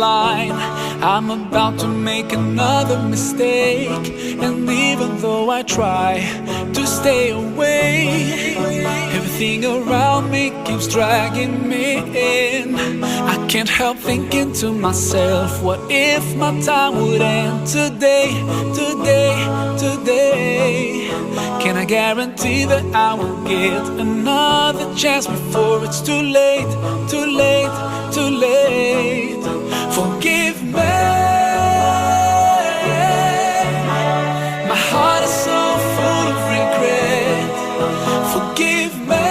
line. I'm about to make another mistake, and even though I try to stay away, everything around me keeps dragging me in. I can't help thinking to myself, what if my time would end today, today, today? Can I guarantee that I will get another chance before it's too late, too late, too late? Forgive me. My heart is so full of regret. Forgive me.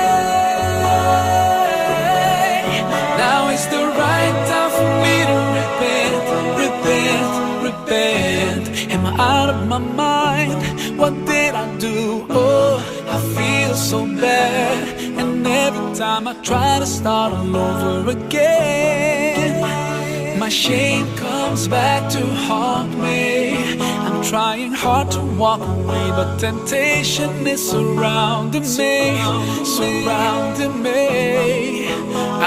Now is the right time for me to repent, repent, repent. Am I out of my mind? What did I do? Oh, I feel so bad. And every time I try to start all over again, my shame comes back to haunt me. I'm trying hard to walk away, but temptation is surrounding me, surrounding me.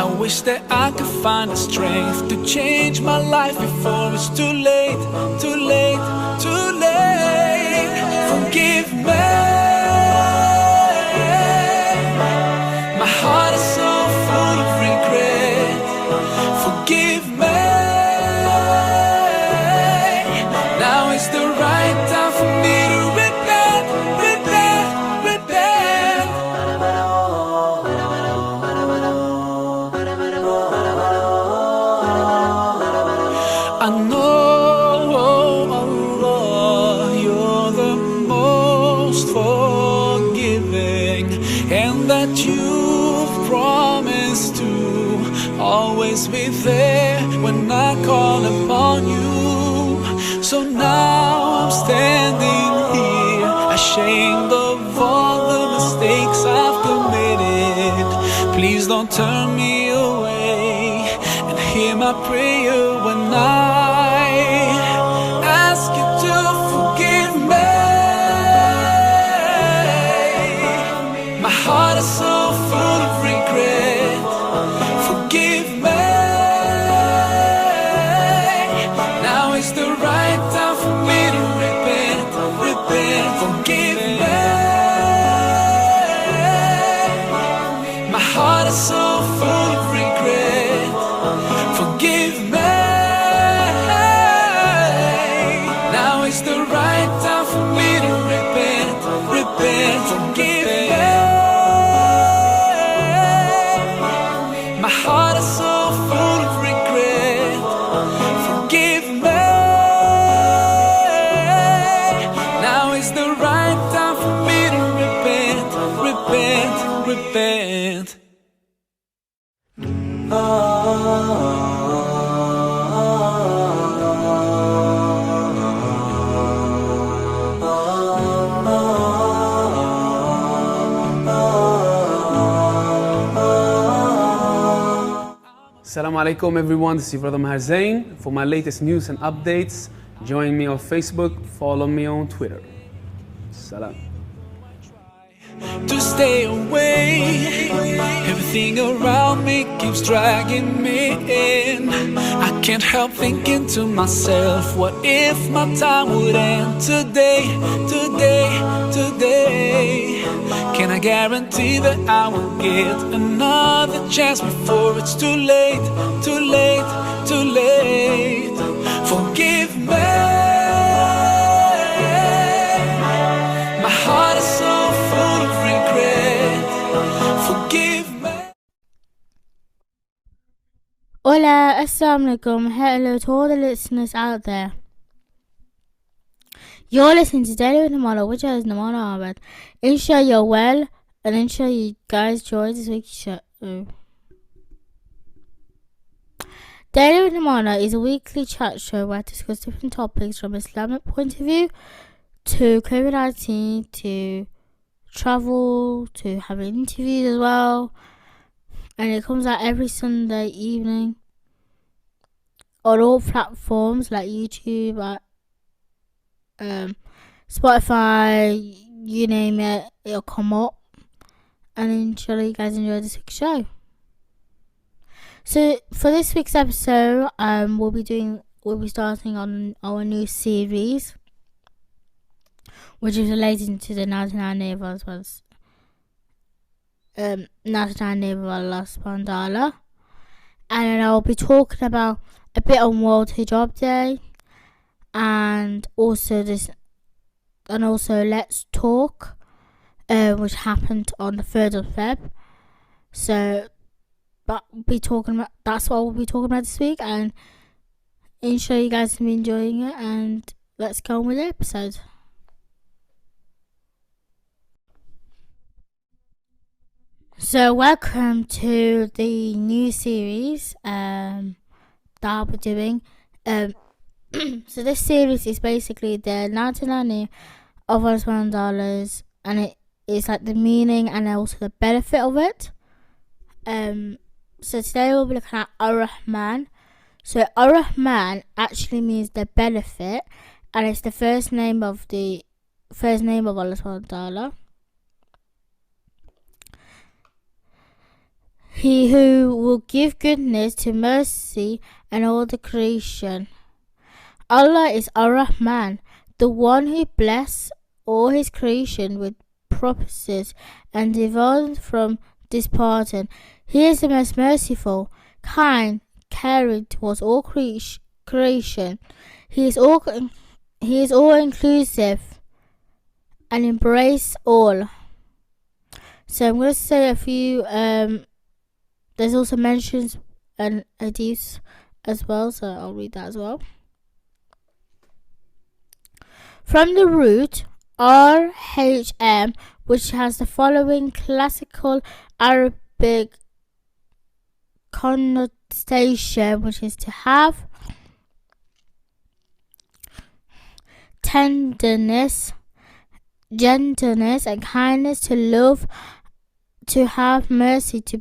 I wish that I could find the strength to change my life before it's too late, too late, too late. Forgive me. My heart is so full of regret. Forgive me. Now is the right time for me to repent, repent, repent. I know, Allah, you're the most forgiving, and that you've promised to always be there when I call upon you. So now I'm standing here, ashamed of all the mistakes I've committed. Please don't turn me away, and hear my prayer when I ask you to forgive me. My heart is so full of regret. Forgive me. Now is the right time for me to repent, repent. Forgive me. My heart is so full of regret. Forgive me. Now is the right time for me to repent, repent. Forgive me. My heart is so full of regret. Forgive me. Now is the right time for me to repent, repent, repent. Assalamu alaikum everyone, this is your brother Maher Zain. For my latest news and updates, join me on Facebook, follow me on Twitter. Salam. To stay away, everything around me keeps dragging me in. I can't help thinking to myself, what if my time would end today, today, today? Can I guarantee that I will get another chance before it's too late, too late, too late? Forgive me. My heart is so full of regret. Forgive me. Hola, assalamu alaikum. Hello to all the listeners out there. You're listening to Daily with Namala, which is Namala Ahmed. Inshallah you're well, and inshallah you guys enjoyed this week's show. Daily with Namala is a weekly chat show where I discuss different topics from Islamic point of view, to COVID-19, to travel, to having interviews as well. And it comes out every Sunday evening on all platforms like YouTube, Spotify, you name it, it'll come up. And inshallah you guys enjoy this week's show. So for this week's episode, we'll be starting on our new series, which is relating to the 99 neighbors was 99 neighbors of Allah subhanahu wa ta'ala. And then I'll be talking about a bit on World Hijab Day, and also Let's Talk, which happened on the 3rd of Feb. So that's what we'll be talking about this week, and inshallah you guys will be enjoying it, and let's go on with the episode. So welcome to the new series that I'll be doing. So this series is basically the 99 of $1, and it is like the meaning and also the benefit of it. So today we'll be looking at Ar-Rahman. So Ar-Rahman actually means the benefit, and it's the first name of Allah subhanahu wa ta'ala. He who will give goodness to mercy and all the creation. Allah is Ar-Rahman, the one who blesses all his creation with promises and delivers from dispardon. He is the most merciful, kind, caring towards all creation. He is all inclusive and embrace all. So I'm going to say a few. There's also mentions and hadiths as well, so I'll read that as well. From the root RHM, which has the following classical Arabic connotation, which is to have tenderness, gentleness, and kindness, to love, to have mercy, to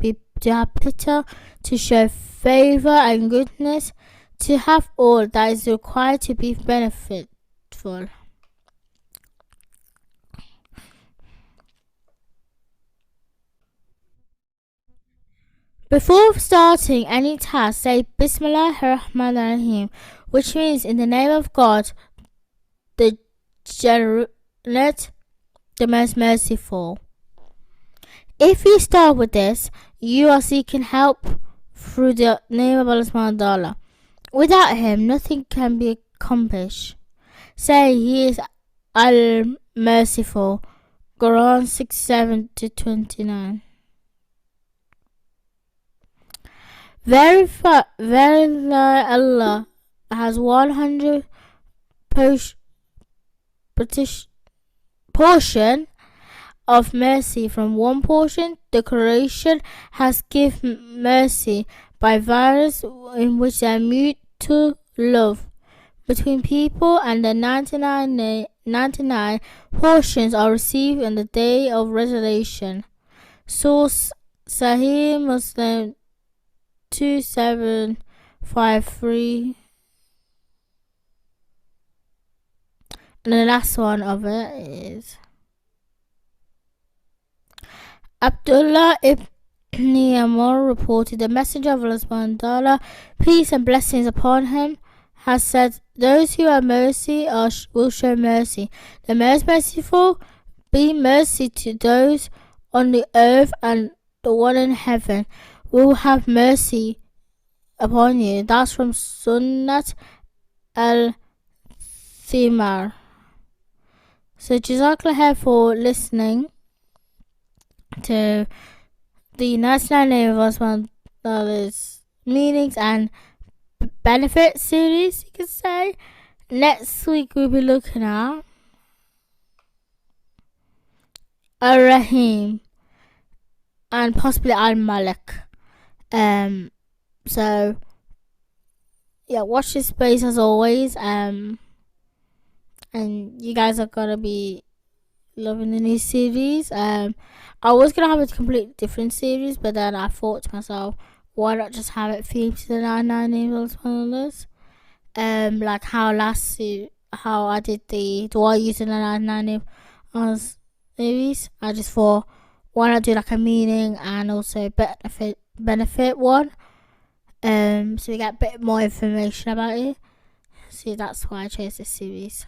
have pity, to show favor and goodness, to have all that is required to be benefitful. Before starting any task, say Bismillah ar-Rahman ar-Rahim, which means in the name of God, the Generate, the most merciful. If you start with this, you are seeking help through the name of Allah subhanahu wa ta'ala. Without him, nothing can be accomplished. Say He is Al-Merciful. Quran 6:7-29. Verily Allah has 100 portion of mercy. From one portion, the creation has given mercy by virus in which there are mutual love between people, and the 99 portions are received on the day of resurrection. Source Sahih Muslim 2753. And the last one of it is Abdullah ibn Amr reported, the Messenger of Allah subhanahu wa ta'ala, peace and blessings upon him, has said, those who have mercy will show mercy. The most merciful be mercy to those on the earth, and the one in heaven will have mercy upon you. That's from Sunnat al-Thimar. So Jazakallah for listening to the 99 name of Allah meanings and benefit series, you could say. Next week we'll be looking at Ar-Rahim and possibly Al-Malik. So yeah, watch this space as always. And you guys are gonna be loving the new series. I was gonna have a completely different series, but then I thought to myself, why not just have it themed to the 99 names of like how I did the I use the 99 names series. I just thought, why not do like a meaning and also benefit one. So we get a bit more information about it. So that's why I chose this series.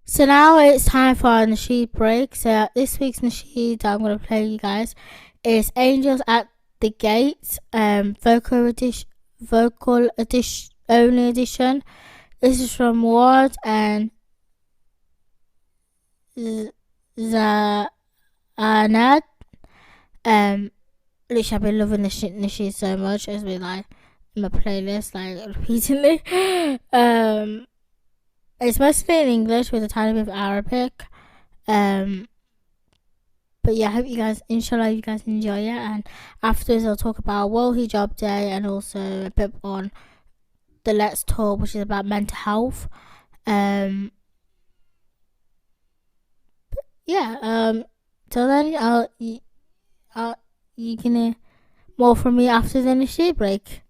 So now it's time for our nasheed break. So this week's nasheed that I'm going to play you guys is Angels at the Gates, vocal only edition. This is from Ward and Zanad. Literally, I've been loving the nasheed so much. It's been like in my playlist, like repeatedly. It's mostly in English with a tiny bit of Arabic. But yeah, I hope you guys, inshallah, you guys enjoy it. And afterwards, I'll talk about World Hijab Day and also a bit on the Let's Talk, which is about mental health. Till then, you can hear more from me after the nasheed break.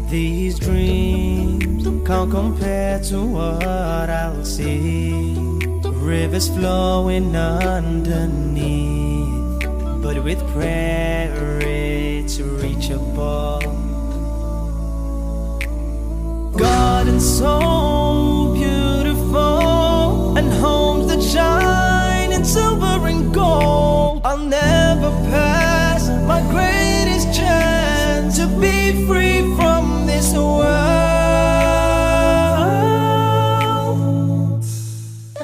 These dreams can't compare to what I'll see. Rivers flowing underneath, but with prayer it's reachable. Gardens so beautiful and homes that shine in silver and gold. I'll never pass my greatest chance to be free from this world.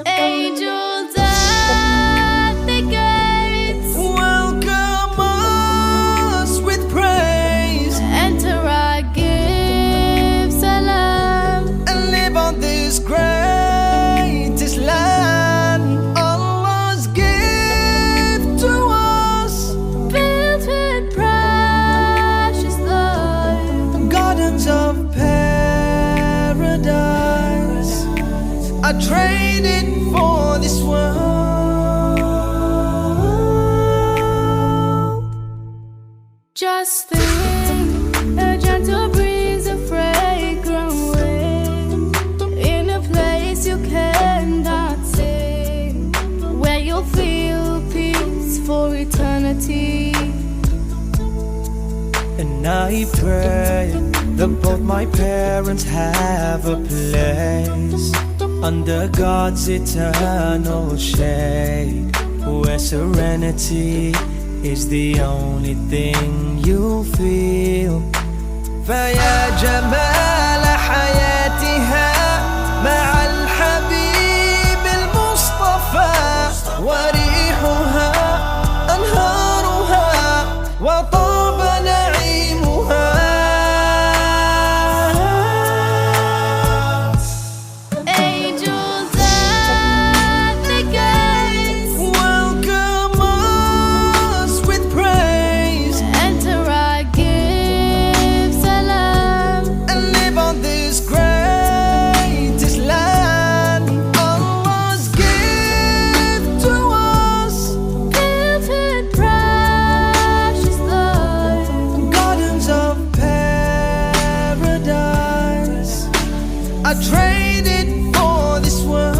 Angels at the gates, Welcome us with praise, enter I give salam. and live on this greatest land Allah's gift to us. Built with precious love, Gardens of paradise, I trade it for this world. just think, a gentle breeze, a fragrant wind, in a place you cannot see, where you'll feel peace for eternity. And I pray that both my parents have a place under God's eternal shade, where serenity is the only thing you'll feel. فيا جمال حياتها مع الحبيب المصطفى، وريحها أنهارها وطاب نعيمها. Angels at the gates, Welcome us with praise, enter I give salam. and live on this greatest land Allah's gift to us. Built with precious love, Gardens of paradise, I trade it for this world.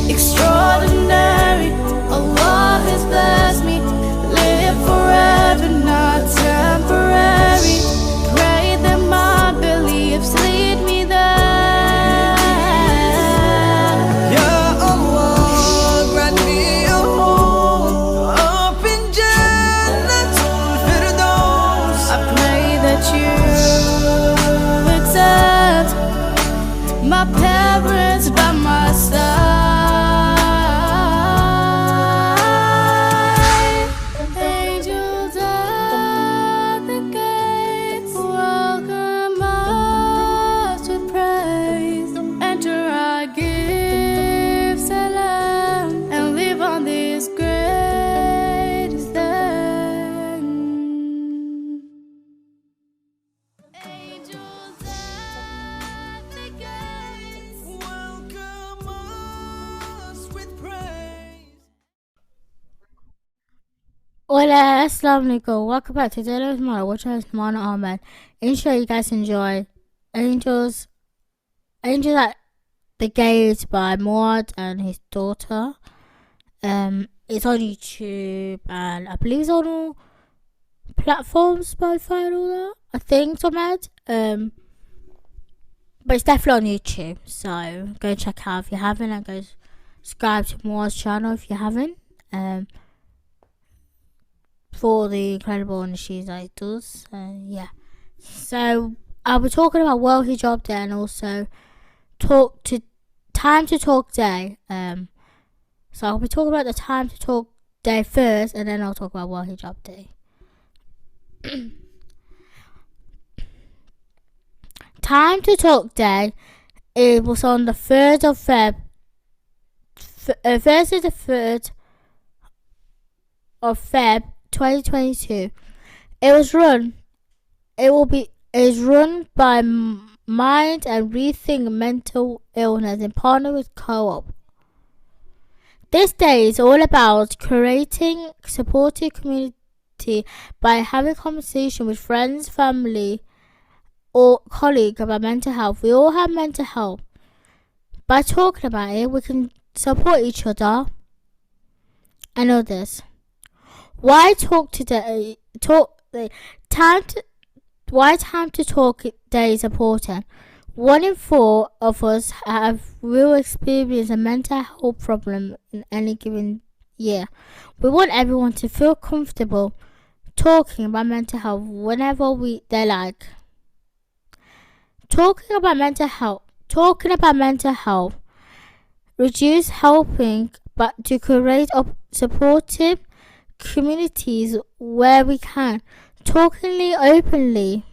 extraordinary. Allah has blessed me. Live forever, not temporary. Pray that my beliefs lead me there. Ya Allah, grant me a home up in Jannatul Firdaus. I pray that you there, Assalamu alaikum. Welcome back to Daily with Mara, which is Mana Ahmed. Inshallah you guys enjoy Angels at the Gate by Muad and his daughter. It's on YouTube and I believe it's on all platforms, Spotify and all that. I think it's on that. But it's definitely on YouTube, so go check out if you haven't, and go subscribe to Muad's channel if you haven't. For the incredible issues that it does. Yeah. So I'll be talking about World Hijab Day and also Time to Talk Day. So I'll be talking about the Time to Talk Day first, and then I'll talk about World Hijab Day. Time to Talk Day, it was on the 3rd of Feb. Thursday the 3rd of Feb 2022. It is run by Mind and Rethink Mental Illness in partner with Co-op. This day is all about creating a supportive community by having conversation with friends, family, or colleagues about mental health. We all have mental health. By talking about it, we can support each other and others. Why talk today? Why time to talk day is important. 1 in 4 of us have real experience a mental health problem in any given year. We want everyone to feel comfortable talking about mental health whenever they like. Talking about mental health, reduce helping, but to create supportive communities where we can, talking openly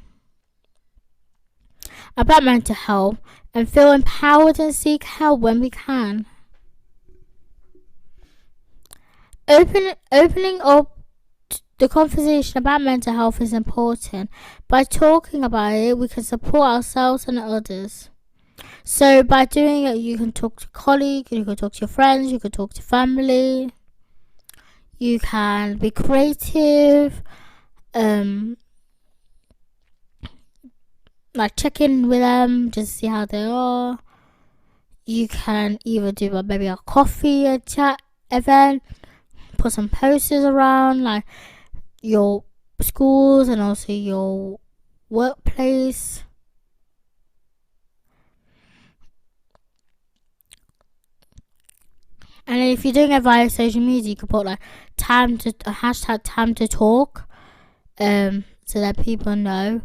about mental health and feel empowered and seek help when we can. Opening up the conversation about mental health is important. By talking about it, we can support ourselves and others. So by doing it, you can talk to colleagues, you can talk to your friends, you can talk to family. You can be creative, like check in with them, just see how they are. You can either do maybe a coffee chat event, put some posters around like your schools and also your workplace. And if you're doing it via social media, you can put like hashtag time to talk, so that people know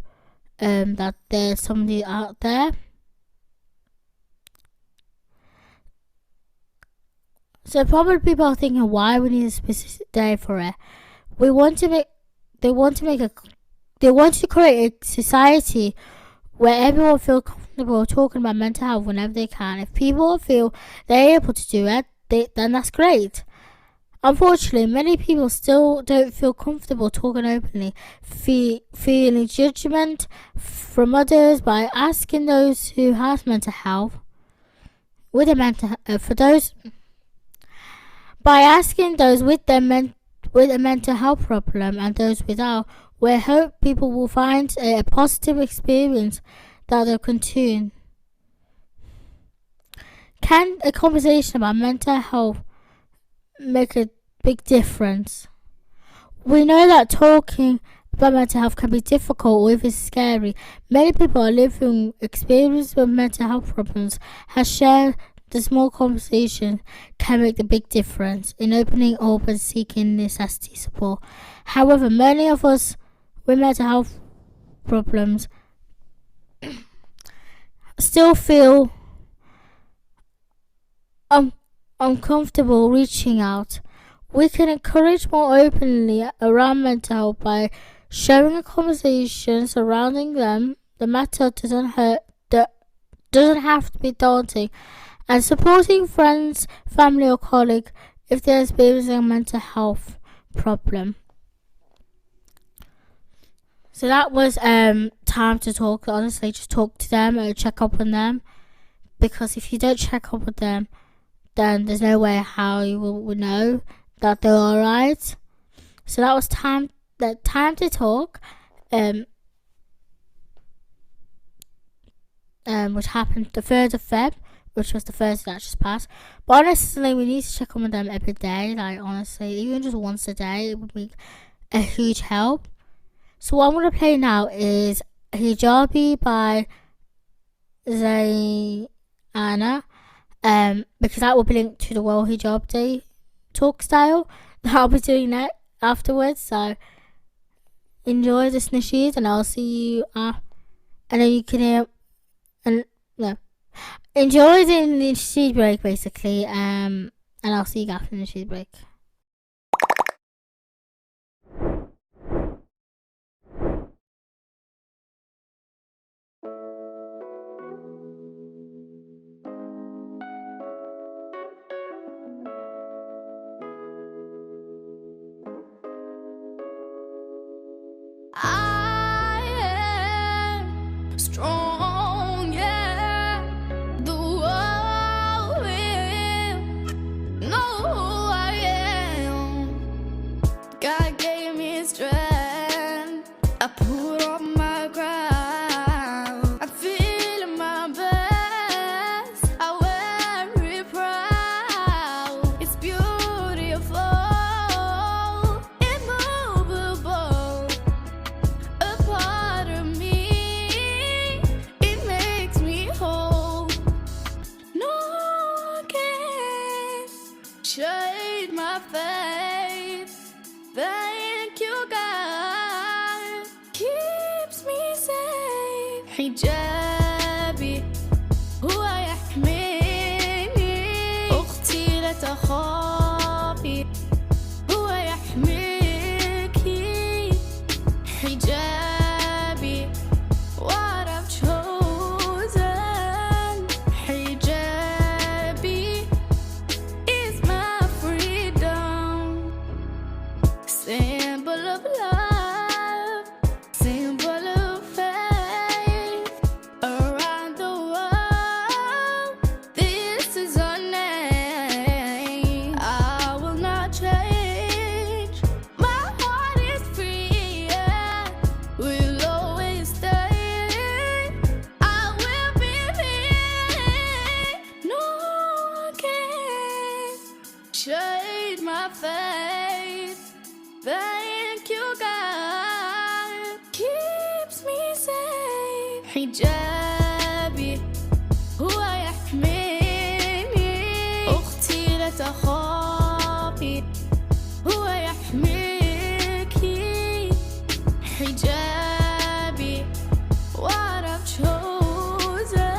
that there's somebody out there. So probably people are thinking, why we need a specific day for it? They want to create a society where everyone feels comfortable talking about mental health whenever they can. If people feel they're able to do it, then that's great. Unfortunately, many people still don't feel comfortable talking openly, feeling judgment from others by asking those who have mental health with a mental health problem and those without. We hope people will find a positive experience that they'll continue. Can a conversation about mental health make a big difference? We know that talking about mental health can be difficult or even scary. Many people are living experience with mental health problems. Has shared the small conversation can make a big difference in opening up and seeking necessity support. However, many of us with mental health problems still feel uncomfortable reaching out. We can encourage more openly around mental health by showing a conversation surrounding them. The matter doesn't have to be daunting, and supporting friends, family, or colleague if they're experiencing a mental health problem. So that was time to talk. Honestly, just talk to them and check up on them, because if you don't check up with them, then there's no way how you will know that they're alright. So that was time to talk, which happened the 3rd of Feb, which was the Thursday that just passed. But honestly, we need to check on them every day. Like, honestly, even just once a day, it would be a huge help. So what I'm going to play now is Hijabi by Zayana, because that will be linked to the World Hijab Day talk style that I'll be doing that afterwards. So enjoy this nasheed, and I'll see you and then you can hear enjoy the nasheed break basically, and I'll see you after the nasheed break. I am strong, yeah. The world will know who I am. God gave me strength. I put on my crown. I'm feeling my best. I wear it proud. It's beautiful, immovable. A part of me, it makes me whole. No one can shade my faith. Thank you, God, keeps me safe. حجابي هو يحميني، أختي لا تخافي هو يحميكي. حجابي what I've chosen. حجابي is my freedom. Symbol of love, symbol of faith. Around the world, this is our name. I will not change. My heart is free, yeah. Will always stay. I will be free. No one can shade my faith. Thank you, God, keeps me safe. حجابي هو يحميني، أختي لا تخافي هو يحميكي. حجابي what I've chosen.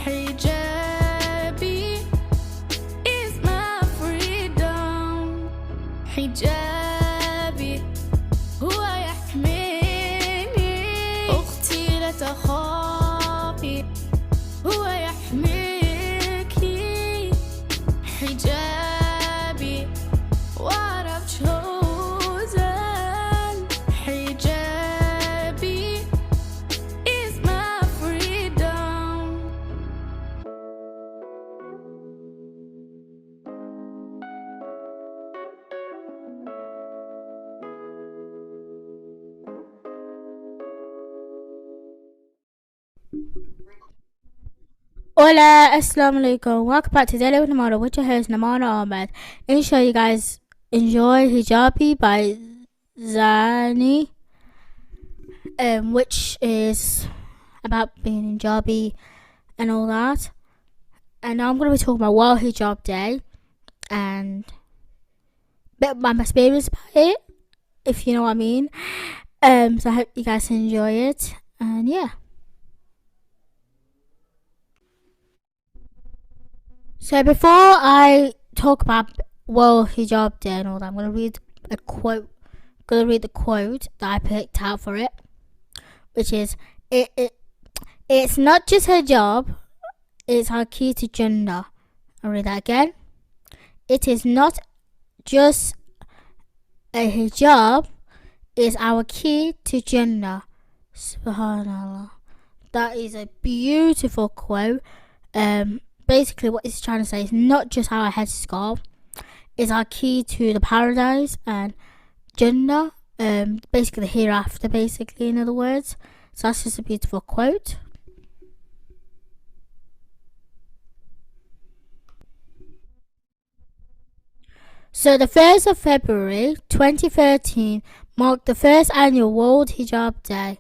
حجابي is my freedom. حجابي هو يحميني، أختي لا تخافي هو يحميكي. حجابي what I've chosen. حجابي is my freedom. Hola, assalamu alaikum. Welcome back to Daily with Namana with your host Namana Ahmed. Inshallah, you guys enjoy Hijabi by Zani, which is about being hijabi and all that. And now I'm going to be talking about World Hijab Day and a bit about my experience about it, if you know what I mean. So I hope you guys enjoy it. And yeah. So before I talk about World Hijab Day and all that, I'm going to read a quote. I'm going to read the quote that I picked out for it, which is, it's not just hijab, it's our key to Jannah. I'll read that again. It is not just a hijab, it's our key to Jannah. Subhanallah. That is a beautiful quote. Basically what it's trying to say is not just our headscarf, it's our key to the paradise, and Jannah, basically the hereafter, basically, in other words. So that's just a beautiful quote. So the 1st of February 2013 marked the first annual World Hijab Day.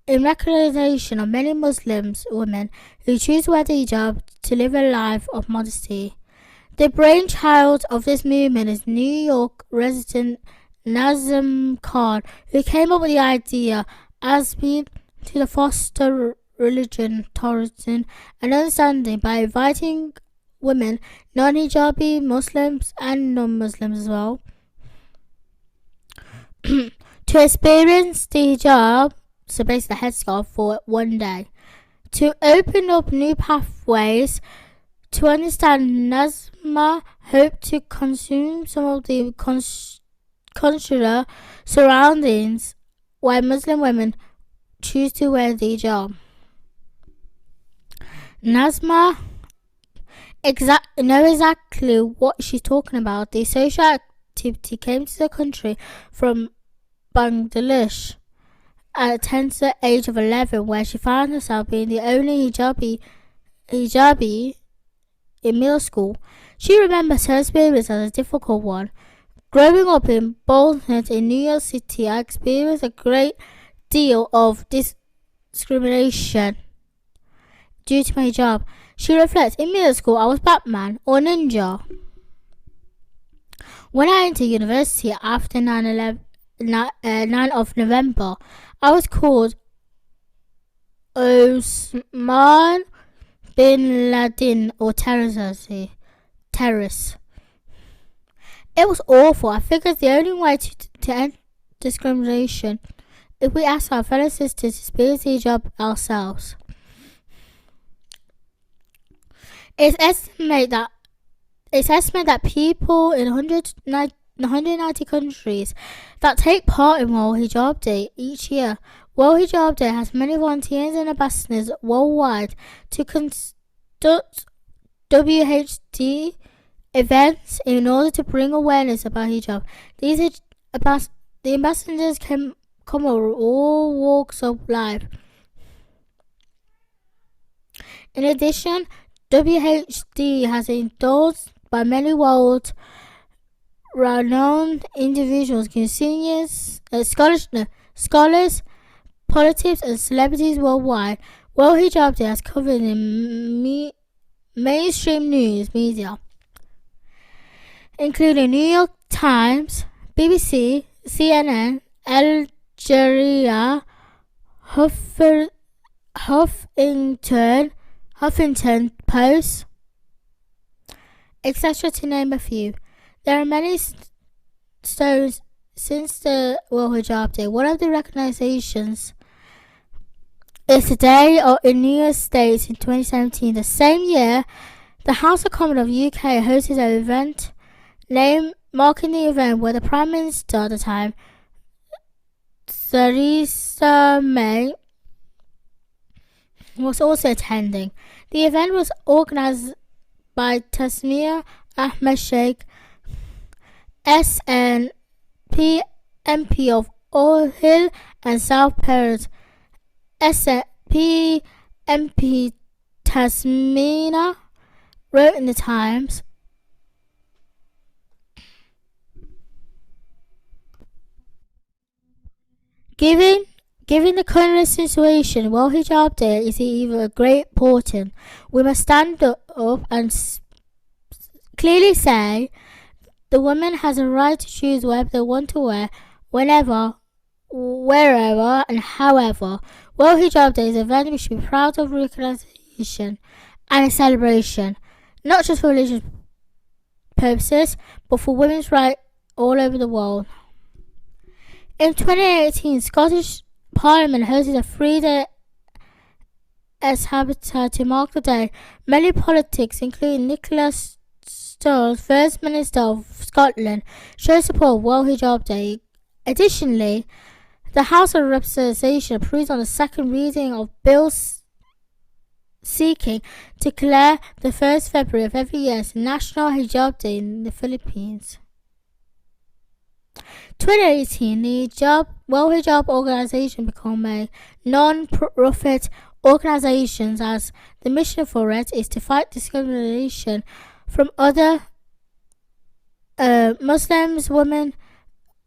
In recognition of many Muslim women who choose to wear the hijab to live a life of modesty. The brainchild of this movement is New York resident Nazim Khan, who came up with the idea as being to foster religion, tolerance, and understanding by inviting women, non-hijabi Muslims and non-Muslims as well, to experience the hijab, so basically the headscarf, for one day, to open up new pathways to understand. Nazma hoped to consume some of the cultural surroundings why Muslim women choose to wear the hijab. Nazma know exactly what she's talking about. The social activity came to the country from Bangladesh at a tender age of 11, where she found herself being the only hijabi in middle school. She remembers her experience as a difficult one. Growing up in Bolton in New York City, I experienced a great deal of discrimination due to my hijab. She reflects, in middle school I was Batman or Ninja. When I entered university after 9 of November, I was called Osman bin Laden or terrorist. It was awful. I figured the only way to end discrimination if we ask our fellow sisters to experience the hijab ourselves. It's estimated that people in 190 countries that take part in World Hijab Day each year. World Hijab Day has many volunteers and ambassadors worldwide to conduct WHD events in order to bring awareness about hijab. The ambassadors come from all walks of life. In addition, WHD has been endorsed by many world-renowned individuals, seniors, scholars, politics, and celebrities worldwide. World Hijab Day has covered in mainstream news media, including New York Times, BBC, CNN, Al Jazeera, Huffington Post, etc., to name a few. There are many stories since the World Hijab Day. One of the recognitions is the day in New York State in 2017. The same year, the House of Commons of UK hosted an event marking the event where the Prime Minister at the time, Theresa May, was also attending. The event was organised by Tasmia Ahmed Sheikh, SNP MP of Old Hill and South Perth, SNP MP Tasmina, wrote in the Times. Given the current situation, World Hijab Day is either a great important. We must stand up and clearly say the woman has a right to choose whatever they want to wear, whenever, wherever, and however. World Hijab Day is an event we should be proud of, recognition and a celebration, not just for religious purposes, but for women's rights all over the world. In 2018, Scottish Parliament hosted a 3-day habitat to mark the day. Many politics, including Nicola Sturgeon, First Minister of Scotland, showed support for World Hijab Day. Additionally, the House of Representation approved on the second reading of bills seeking to declare the 1st February of every year as National Hijab Day in the Philippines. 2018, the World Hijab Organization became a non-profit organization, as the mission for it is to fight discrimination from other Muslims, women,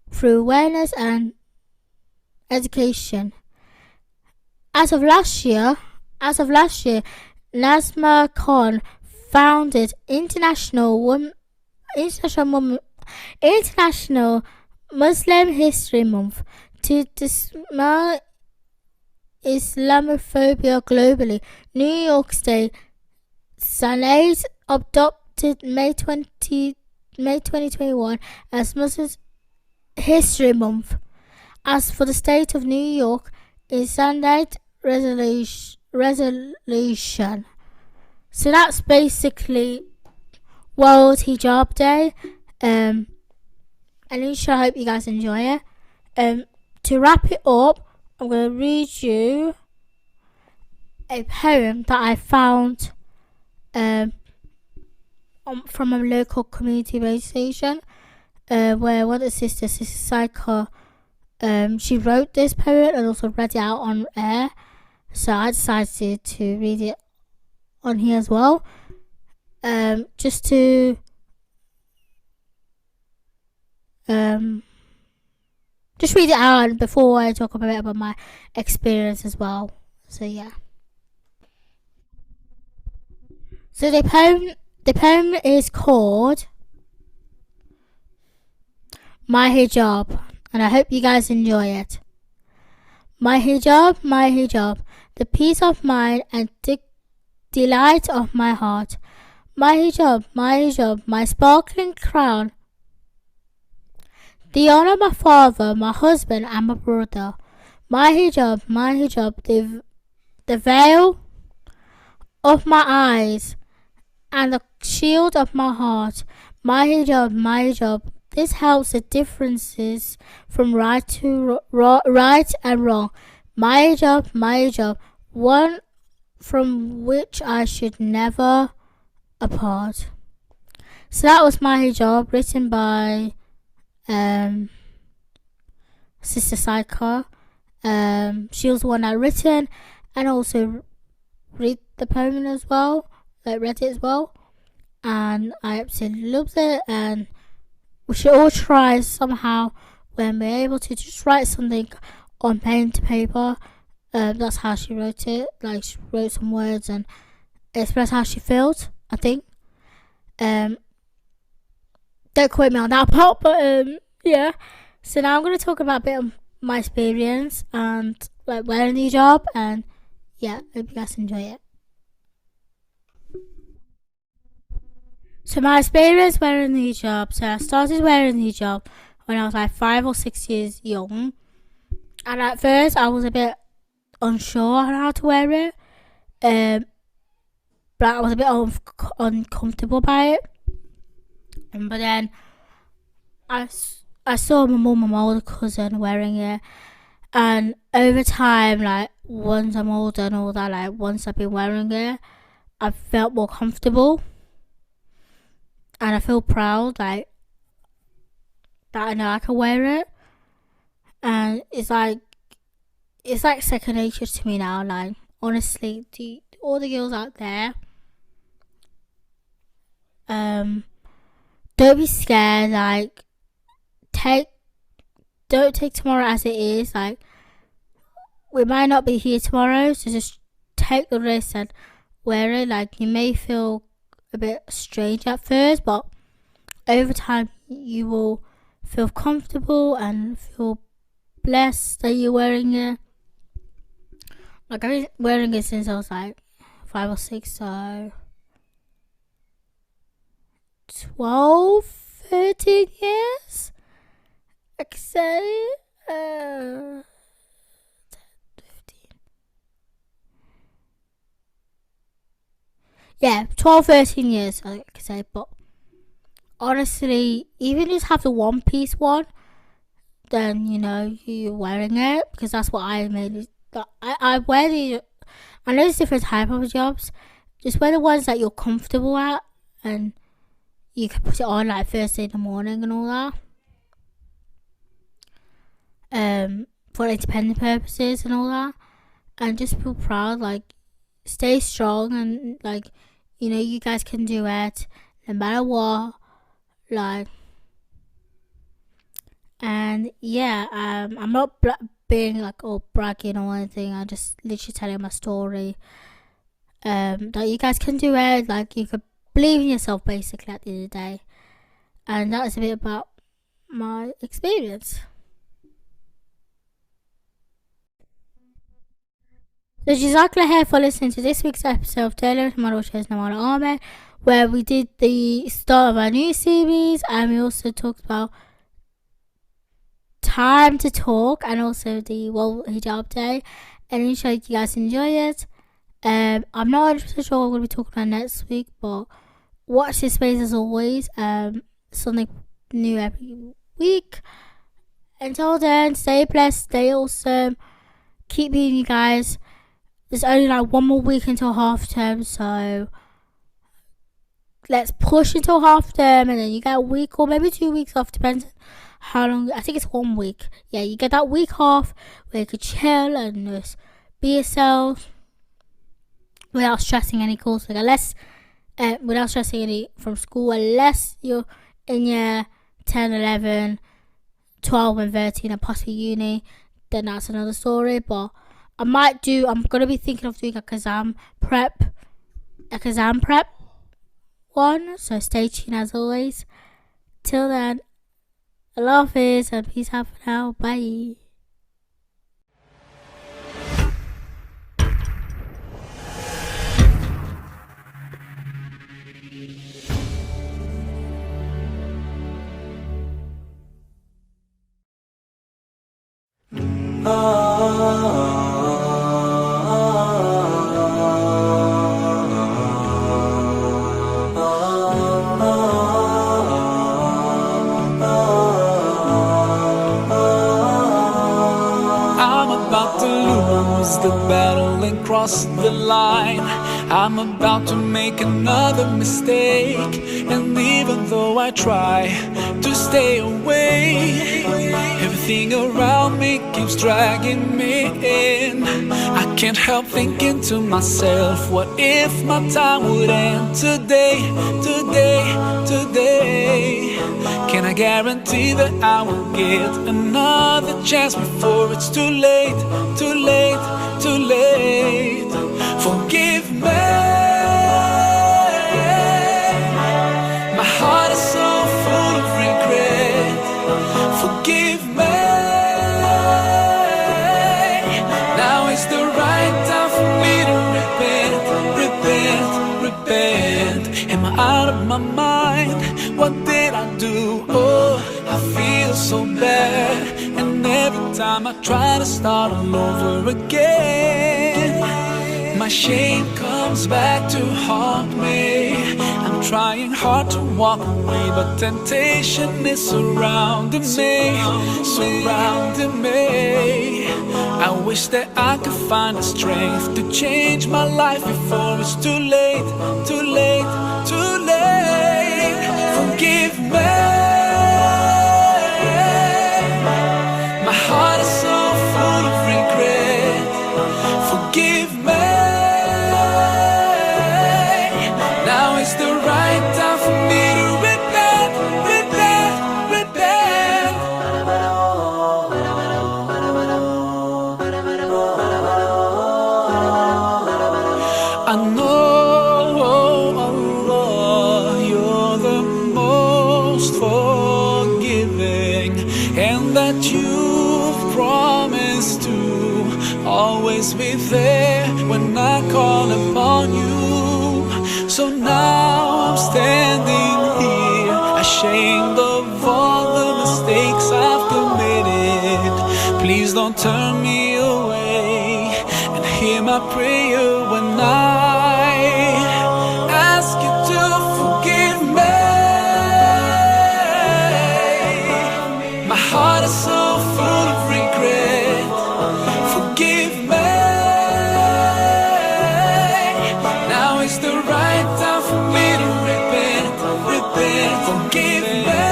through awareness and education. As of last year, Nazma Khan founded International Muslim History Month to dismantle Islamophobia globally. New York State Senate adopted May 2021 as Muslim History Month. As for the state of New York, is Senate resolution. So that's basically World Hijab Day. And I hope you guys enjoy it. To wrap it up, I'm going to read you a poem that I found from a local community radio station, where one of the sisters, Sister Psycho, she wrote this poem and also read it out on air. So I decided to read it on here as well. Just to just read it out before I talk a bit about my experience as well. So yeah. So the poem is called My Hijab, and I hope you guys enjoy it. My hijab, the peace of mind and delight of my heart. My hijab, my sparkling crown. The honor of my father, my husband, and my brother. My hijab, the veil of my eyes and the shield of my heart. My hijab, this helps the differences from right and wrong. My hijab, one from which I should never apart. So that was My Hijab, written by Sister Psycho. She was the one that written and also read the poem as well, read it as well, and I absolutely loved it. And we should all try somehow, when we're able to, just write something on pen to paper. That's how she wrote it. Like, she wrote some words and expressed how she felt, I think. Don't quote me on that part, but yeah. So now I'm going to talk about a bit of my experience and like wearing the hijab, and yeah, hope you guys enjoy it. So my experience wearing the hijab. So I started wearing the hijab when I was like 5 or 6 years young, and at first I was a bit unsure on how to wear it, but I was a bit uncomfortable by it. But then I saw my mum and my older cousin wearing it, and over time, like once I'm older and all that, like once I've been wearing it, I felt more comfortable, and I feel proud, like that I know I can wear it, and it's like second nature to me now. Like, honestly, to all the girls out there, don't be scared. Like, don't take tomorrow as it is. Like, we might not be here tomorrow, so just take the risk and wear it. Like, you may feel a bit strange at first, but over time you will feel comfortable and feel blessed that you're wearing it. Like, I've been wearing it since I was like 5 or 6, so 12, 13 years, I could say. 10, 15. Yeah, 12, 13 years, I could say. But honestly, even just have the one piece one, then you know you're wearing it, because that's what I made it. I wear the. I know there's different type of jobs. Just wear the ones that you're comfortable at, and you can put it on like first thing in the morning and all that. for independent purposes and all that, and just feel proud. Like, stay strong, and like, you know, you guys can do it no matter what. Like, and yeah, I'm not being like all bragging or anything. I just literally telling my story. That you guys can do it. Like, you could believe in yourself, basically, at the end of the day. And that is a bit about my experience. So Jazakallah here for listening to this week's episode of Taylor with Model Shows Nawala Ahmed, where we did the start of our new series, and we also talked about time to talk and also the World Hijab Day. And inshallah you guys enjoy it. I'm not 100% sure what I'm going to be talking about next week, but watch this space as always. Something new every week. Until then, stay blessed, stay awesome. Keep being you guys. There's only like one more week until half term, so let's push until half term, and then you get a week or maybe 2 weeks off, depends how long. I think it's 1 week. Yeah, you get that week off where you could chill and just be yourself without stressing any course, like without stressing any from school, unless you're in year 10, 11, 12 and 13 and possibly uni, then that's another story. But I'm going to be thinking of doing a exam prep one, so stay tuned as always. Till then, Allah Hafiz and peace out for now. Bye. The battle and cross the line. I'm about to make another mistake, and even though I try to stay away, everything around me keeps dragging me in. I can't help thinking to myself, what if my time would end today, today, today? Can I guarantee that I will get another chance before it's too late, too late, too late? Forgive me, my heart is so full of regret. Forgive me, now is the right time for me to repent, repent, repent. Am I out of my mind? What did I do? Oh, I feel so bad, and every time I try to start all over again, my shame comes back to haunt me. I'm trying hard to walk away, but temptation is surrounding me, surrounding me. I wish that I could find the strength to change my life before it's too late, too late, too late. Forgive me, my heart is so full of regret. Forgive me, now is the right time for me to repent, repent, repent. I know, Allah, you're the most forgiving, and that you've promised to always be there when I call upon you. So now I'm standing here, ashamed of all the mistakes I've committed. Please don't turn me away, and hear my prayer when I ask you to forgive me. My heart is so full of regret. Forgive me, now is the right time for me to repent, repent. Forgive me,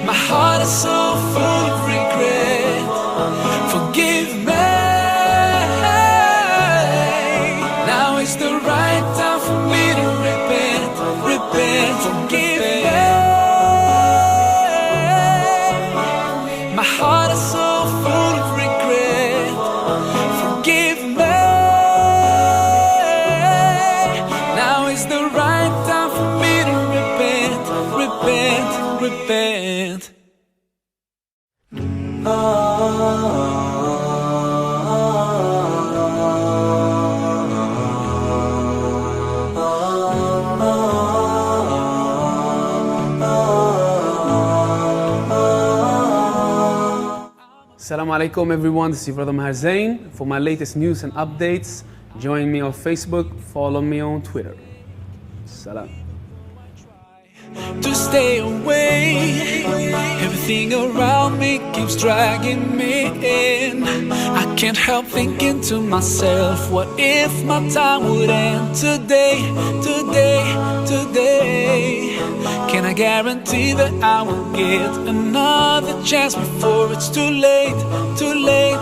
my heart repent, repent. Assalamu alaikum everyone, this is your brother Maher Zain. For my latest news and updates, join me on Facebook, follow me on Twitter. Salam. To stay away, everything around me keeps dragging me in. I can't help thinking to myself, what if my time would end today, today, today? Can I guarantee that I will get another chance before it's too late, too late,